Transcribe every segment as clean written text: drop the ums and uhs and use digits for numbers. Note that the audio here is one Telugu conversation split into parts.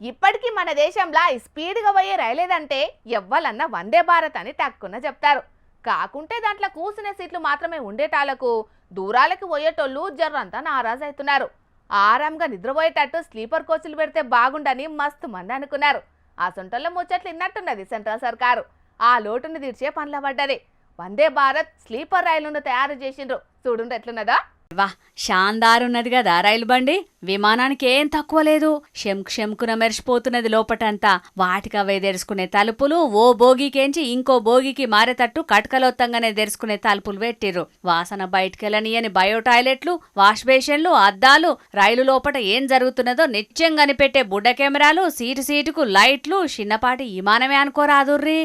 ఇప్పటికీ మన దేశంలో స్పీడ్గా పోయే రైలేదంటే ఎవ్వలన్నా వందే భారత్ అని టక్కున చెప్తారు. కాకుంటే దాంట్లో కూర్చునే సీట్లు మాత్రమే ఉండేటాలకు దూరాలకి పోయేటోళ్ళు జర్రంతా నారాజు అవుతున్నారు. ఆరాంగా నిద్రపోయేటట్టు స్లీపర్ కోచ్లు పెడితే బాగుండని మస్తు మంది అనుకున్నారు. ఆ సొంటల్లో ముచ్చట్లు ఇన్నట్టున్నది సెంట్రల్ సర్కారు. ఆ లోటును తీర్చే పనుల పడ్డది. వందే భారత్ స్లీపర్ రైలును తయారు చేసిండ్రు. చూడుండ్రు ఎట్లున్నదా. వా, షాందార్ ఉన్నది కదా రైలు బండి. విమానానికి ఏం తక్కువ లేదు. శంకున మెరిసిపోతున్నది లోపటంతా. వాటికవే తెరుచుకునే తలుపులు ఓ బోగికేంచి ఇంకో బోగికి మారేటట్టు కటకలొత్తంగానే తెరుచుకునే తలుపులు పెట్టిర్రు. వాసన బయటకెళ్ళనియని బయో టాయిలెట్లు, వాష్ బేషన్లు, అద్దాలు, రైలు లోపట ఏం జరుగుతున్నదో నిత్యం కనిపెట్టే బుడ్డ కెమెరాలు, సీటుకు లైట్లు. చిన్నపాటి విమానమే అనుకోరాదుర్రీ.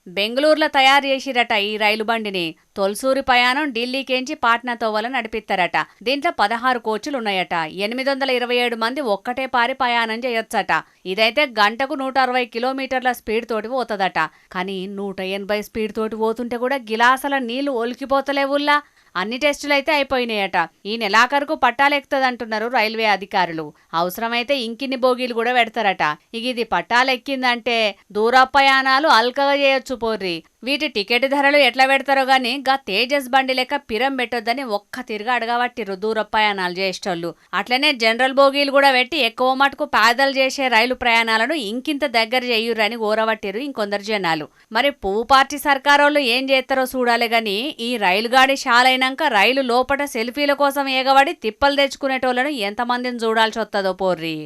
బెంగళూరులో తయారు చేసిరట ఈ రైలు బండిని. తొలసూరి ప్రయాణం ఢిల్లీకేంచి పాట్నా తోవల నడిపిస్తారట. దీంట్లో 16 కోచ్లున్నాయట. 827 మంది ఒక్కటే పారి ప్రయాణం చేయొచ్చట. ఇదైతే గంటకు 160 కిలోమీటర్ల స్పీడ్ తోటి పోతుందట. కానీ 180 స్పీడ్ తోటి పోతుంటే కూడా గిలాసల నీళ్లు ఒలికిపోతలేవుల్లా. అన్ని టెస్టులైతే అయిపోయినాయట. ఈ నెలాఖరుకు పట్టాలెక్కుతుందంటున్నారు రైల్వే అధికారులు. అవసరమైతే ఇంకిన్ని బోగీలు కూడా పెడతారట. ఇక ఇది పట్టాలెక్కిందంటే దూర ప్రయాణాలు అల్కగా చేయొచ్చు పోర్రి. వీటి టికెట్ ధరలు ఎట్లా పెడతారో గాని గా తేజస్ బండి లెక్క పిరం పెట్టొద్దని ఒక్క తిరుగా అడగబట్టిర్రు దూర ప్రయాణాలు చేసేటోళ్ళు. అట్లనే జనరల్ బోగీలు కూడా పెట్టి ఎక్కువ మటుకు పేదలు చేసే రైలు ప్రయాణాలను ఇంకింత దగ్గర చేయుర్రని ఓరబట్టిర్రు ఇంకొందరు జనాలు. మరి పువ్వు పార్టీ సర్కారోళ్ళు ఏం చేస్తారో చూడాలి గాని ఈ రైలు గాడి షాలైనాక రైలు లోపట సెల్ఫీల కోసం ఎగబడి తిప్పలు తెచ్చుకునేటోళ్లను ఎంతమందిని చూడాల్సి వస్తుందో పోర్రి.